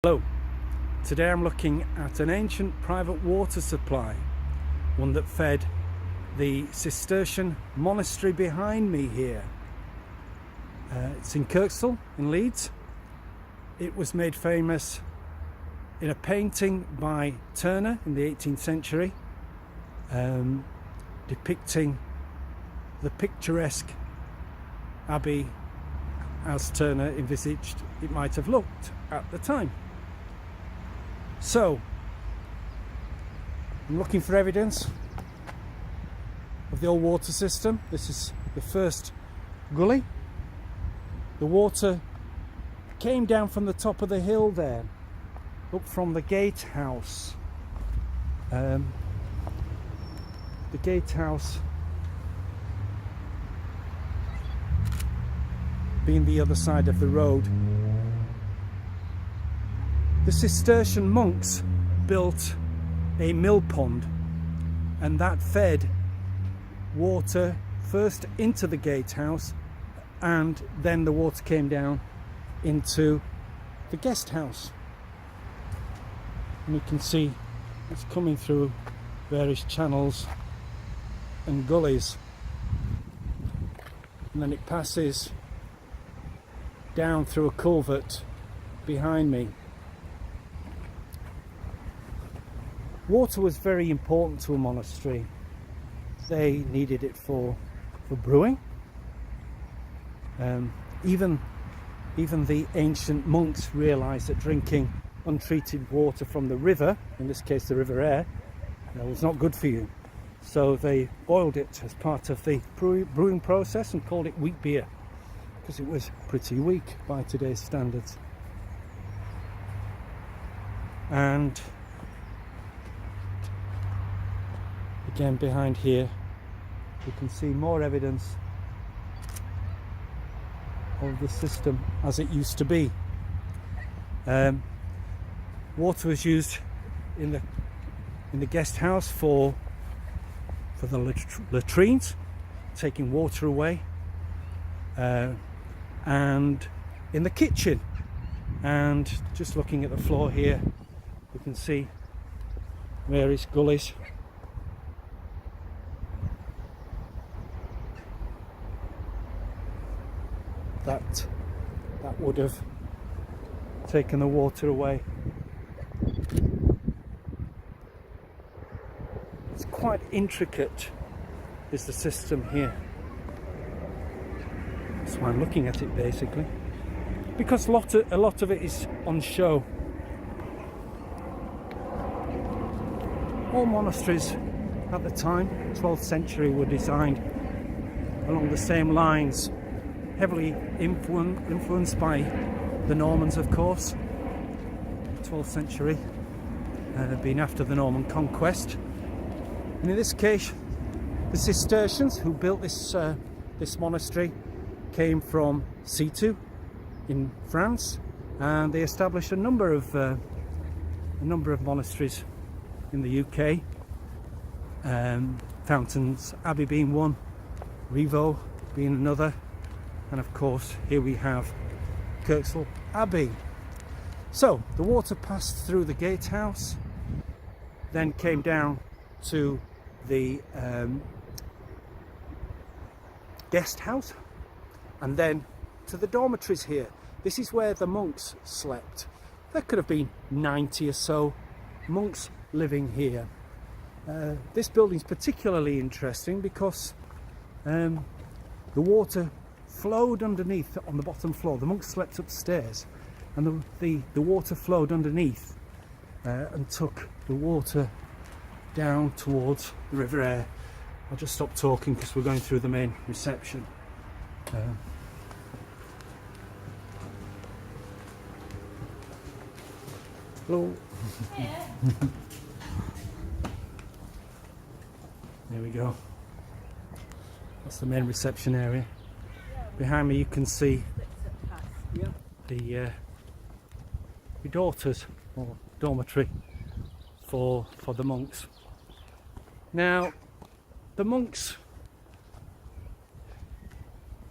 Hello, today I'm looking at an ancient private water supply, one that fed the Cistercian Monastery behind me here. It's in Kirkstall in Leeds. It was made famous in a painting by Turner in the 18th century, depicting the picturesque abbey as Turner envisaged it might have looked at the time. So, I'm looking for evidence of the old water system. This is the first gully. The water came down from the top of the hill there, up from the gatehouse. The gatehouse being the other side of the road. The Cistercian monks built a mill pond, and that fed water first into the gatehouse, and then the water came down into the guest house. And you can see it's coming through various channels and gullies, and then it passes down through a culvert behind me. Water was very important to a monastery. They needed it for brewing. Even the ancient monks realized that drinking untreated water from the river, in this case the River Aire, was not good for you. So they boiled it as part of the brewing process and called it wheat beer, because it was pretty weak by today's standards. And again, behind here you can see more evidence of the system as it used to be. Water was used in the guest house for the latrines, taking water away, and in the kitchen. And just looking at the floor here, you can see various gullies. That would have taken the water away. It's quite intricate, is the system here. That's why I'm looking at it, basically, because a lot of it is on show. All monasteries at the time, 12th century, were designed along the same lines, heavily influenced by the Normans, of course. 12th century being after the Norman conquest, and in this case the Cistercians who built this monastery came from Cîteaux in France, and they established a number of monasteries in the UK. Fountains Abbey being one, Rievaulx being another, and of course here we have Kirkstall Abbey. So the water passed through the gatehouse, then came down to the guest house, and then to the dormitories here. This is where the monks slept. There could have been 90 or so monks living here. This building is particularly interesting because the water flowed underneath on the bottom floor. The monks slept upstairs, and the water flowed underneath and took the water down towards the River Aire. I'll just stop talking because we're going through the main reception. Hello. There we go. That's the main reception area. Behind me you can see the daughters, or dormitory for the monks. Now, the monks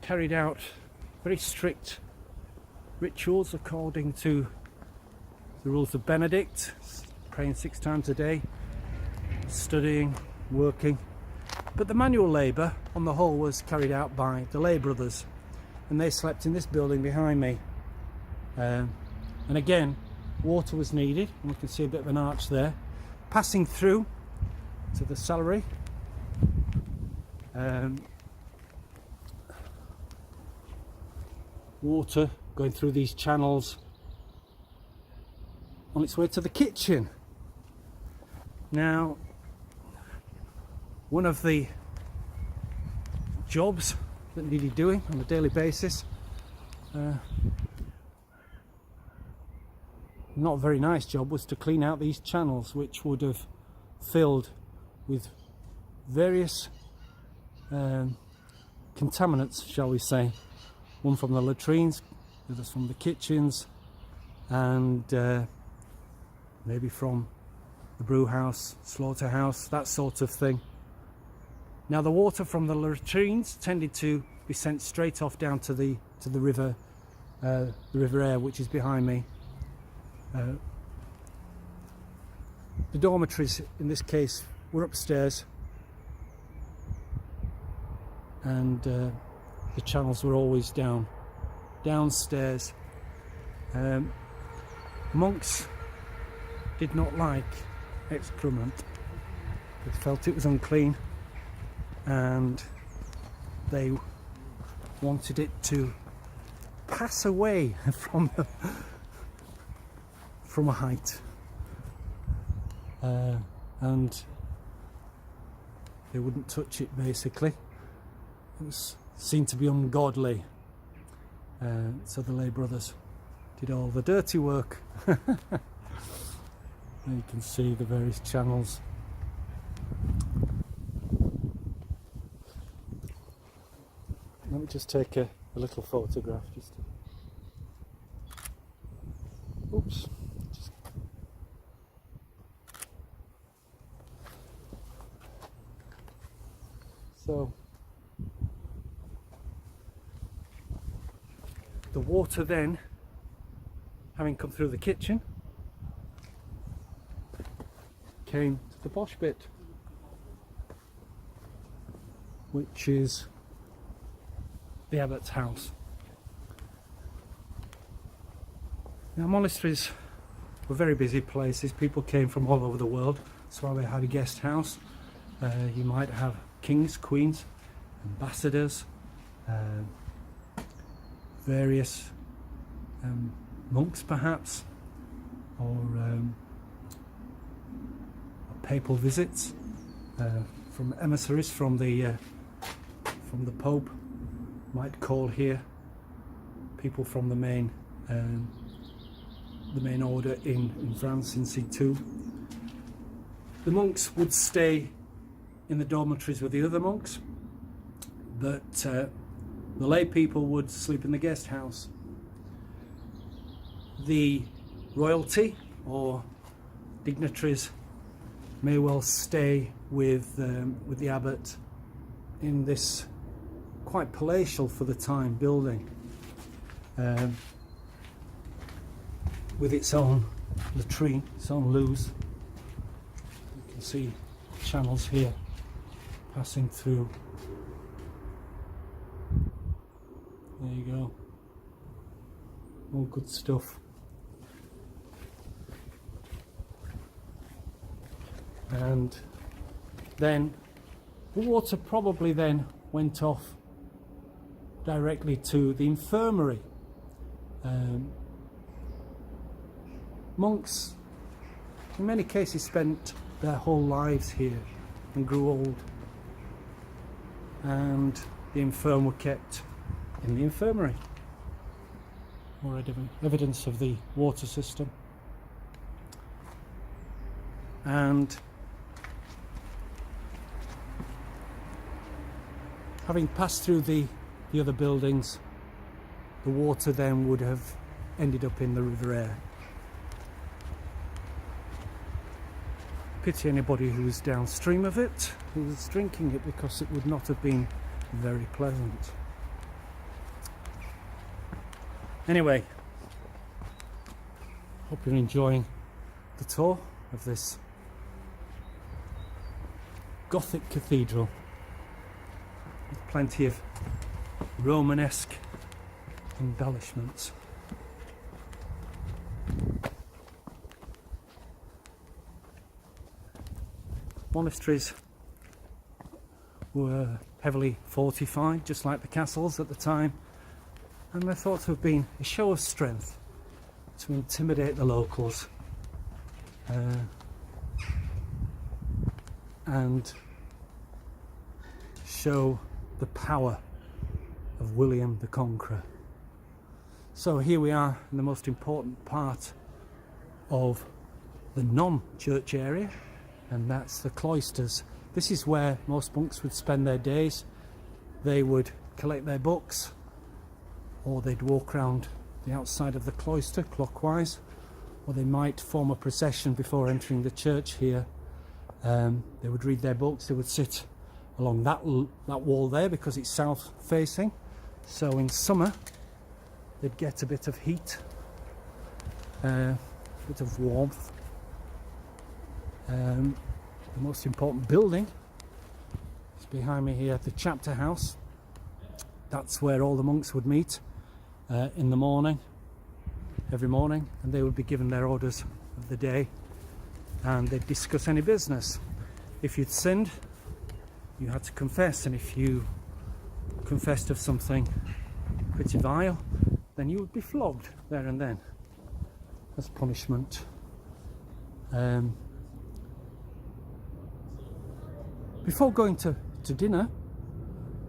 carried out very strict rituals according to the rules of Benedict, praying 6 times a day, studying, working. But the manual labour on the whole was carried out by the lay brothers, and they slept in this building behind me. And again, water was needed, and we can see a bit of an arch there, passing through to the cellary. Water going through these channels on its way to the kitchen. Now, one of the jobs that needed doing on a daily basis, not a very nice job, was to clean out these channels, which would have filled with various contaminants, shall we say. One from the latrines, the others from the kitchens, and maybe from the brew house, slaughterhouse, that sort of thing. Now, the water from the latrines tended to be sent straight off down to the river, the River Aire, which is behind me. The dormitories in this case were upstairs, and the channels were always downstairs. Monks did not like excrement. They felt it was unclean, and they wanted it to pass away from a height, and they wouldn't touch it. Basically, it was seen to be ungodly, so the lay brothers did all the dirty work. And you can see the various channels. Let me just take a little photograph. Oops. So the water then, having come through the kitchen, came to the posh bit, which is the abbot's house. Now, monasteries were very busy places. People came from all over the world. That's why we had a guest house. You might have kings, queens, ambassadors, various monks perhaps, or papal visits from emissaries from the Pope. Might call here people from the main order in France, in C2. The monks would stay in the dormitories with the other monks, but the lay people would sleep in the guest house. The royalty or dignitaries may well stay with the abbot in this quite palatial for the time building, with its own latrine, its own loos. You can see channels here passing through. There you go. All good stuff. And then the water probably then went off directly to the infirmary. Monks in many cases spent their whole lives here and grew old, and the infirm were kept in the infirmary. More evidence of the water system. And having passed through the other buildings, the water then would have ended up in the River Aire. Pity anybody who was downstream of it, who was drinking it, because it would not have been very pleasant. Anyway, Hope you're enjoying the tour of this Gothic cathedral with plenty of Romanesque embellishments. Monasteries were heavily fortified, just like the castles at the time, and they're thought to have been a show of strength to intimidate the locals and show the power of William the Conqueror. So here we are in the most important part of the non-church area, and that's the cloisters. This is where most monks would spend their days. They would collect their books, or they'd walk around the outside of the cloister clockwise, or they might form a procession before entering the church here. They would read their books. They would sit along that wall there because it's south facing, so in summer they'd get a bit of heat, a bit of warmth. The most important building is behind me here, the chapter house. That's where all the monks would meet in the morning, every morning, and they would be given their orders of the day, and they'd discuss any business. If you'd sinned, you had to confess, and if you confessed of something pretty vile, then you would be flogged there and then as punishment. Before going to dinner,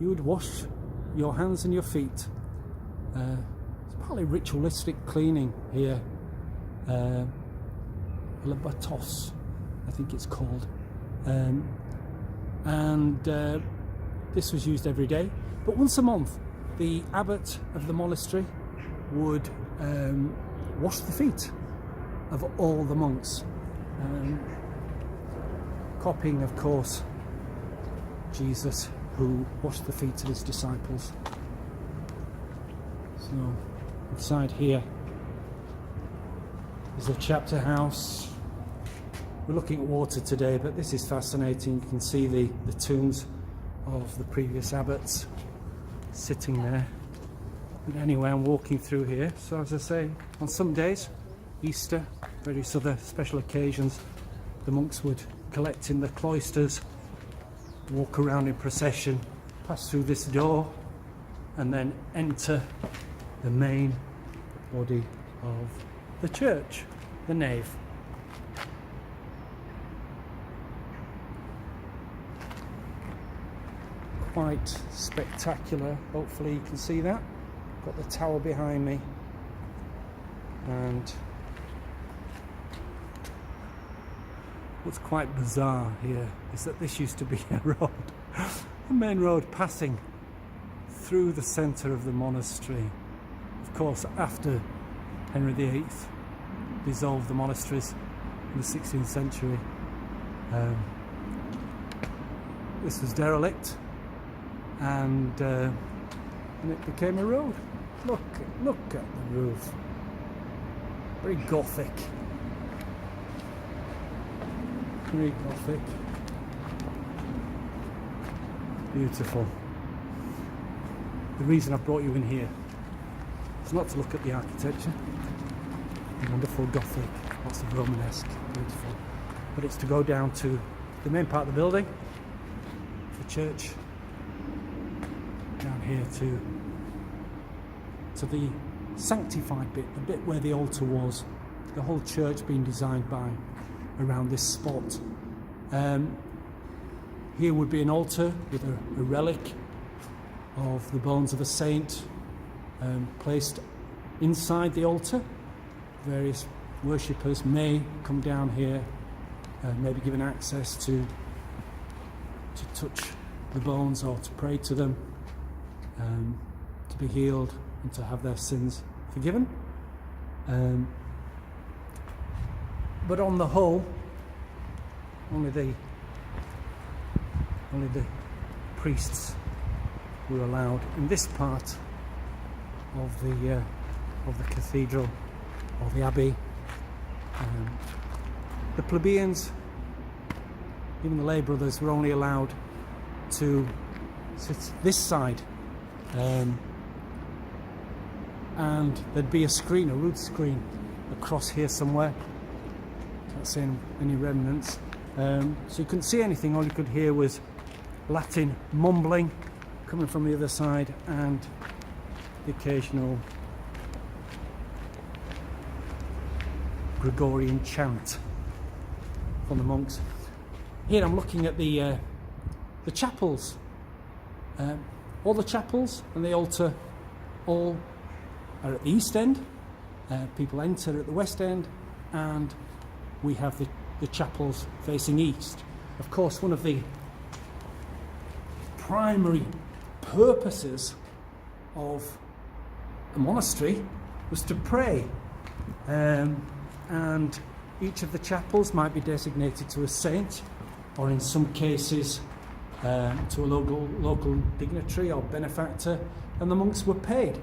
you would wash your hands and your feet. It's partly ritualistic cleaning here. Labatos, I think it's called. This was used every day, but once a month the abbot of the monastery would wash the feet of all the monks, copying, of course, Jesus, who washed the feet of his disciples. So inside here is a chapter house. We're looking at water today, but this is fascinating. You can see the tombs of the previous abbots sitting there. But anyway, I'm walking through here. So as I say, on some days, Easter, various other special occasions, the monks would collect in the cloisters, walk around in procession, pass through this door, and then enter the main body of the church, the nave. Quite spectacular. Hopefully you can see that. Got the tower behind me, and what's quite bizarre here is that this used to be a road, a main road passing through the centre of the monastery. Of course, after Henry VIII dissolved the monasteries in the 16th century, this was derelict, and it became a road. Look at the roof. Very Gothic. Very Gothic. Beautiful. The reason I brought you in here is not to look at the architecture, wonderful Gothic, lots of Romanesque, beautiful, but it's to go down to the main part of the building, the church, down here to the sanctified bit, the bit where the altar was, the whole church being designed around this spot. Here would be an altar with a relic of the bones of a saint placed inside the altar. Various worshippers may come down here, may be given access to touch the bones or to pray to them, to be healed and to have their sins forgiven. But on the whole, only the priests were allowed in this part of the cathedral or the abbey, The plebeians, even the lay brothers, were only allowed to sit this side, and there'd be a screen, a roof screen, across here somewhere. Can't see any remnants. So you couldn't see anything. All you could hear was Latin mumbling coming from the other side, and the occasional Gregorian chant from the monks. Here I'm looking at the chapels. All the chapels and the altar all are at the east end. People enter at the west end, and we have the chapels facing east. Of course, one of the primary purposes of the monastery was to pray, and each of the chapels might be designated to a saint, or in some cases to a local dignitary or benefactor, and the monks were paid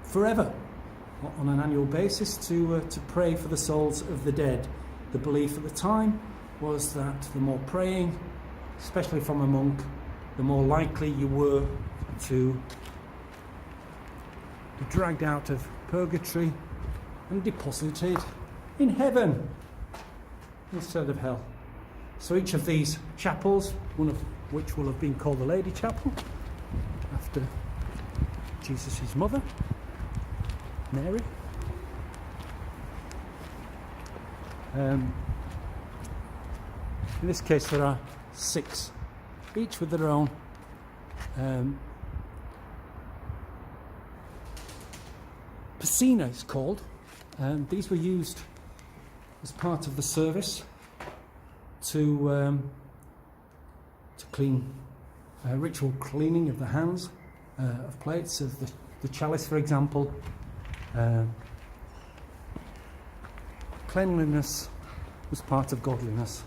forever on an annual basis to pray for the souls of the dead. The belief at the time was that the more praying, especially from a monk, the more likely you were to be dragged out of purgatory and deposited in heaven instead of hell. So each of these chapels, one of which will have been called the Lady Chapel, after Jesus' mother, Mary. In this case there are 6, each with their own piscina, it's called. These were used as part of the service to clean, ritual cleaning of the hands, of plates, of the chalice, for example. Cleanliness was part of godliness,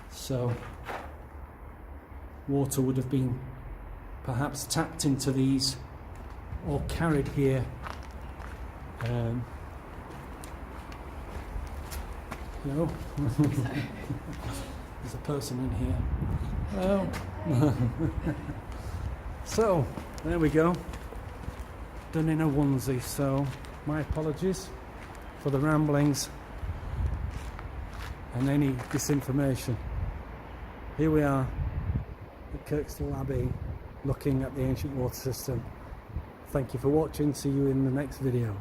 so water would have been perhaps tapped into these or carried here. No, there's a person in here. Hello. So there we go, done in a onesie. So my apologies for the ramblings and any disinformation. Here we are at Kirkstall Abbey, looking at the ancient water system. Thank you for watching. See you in the next video.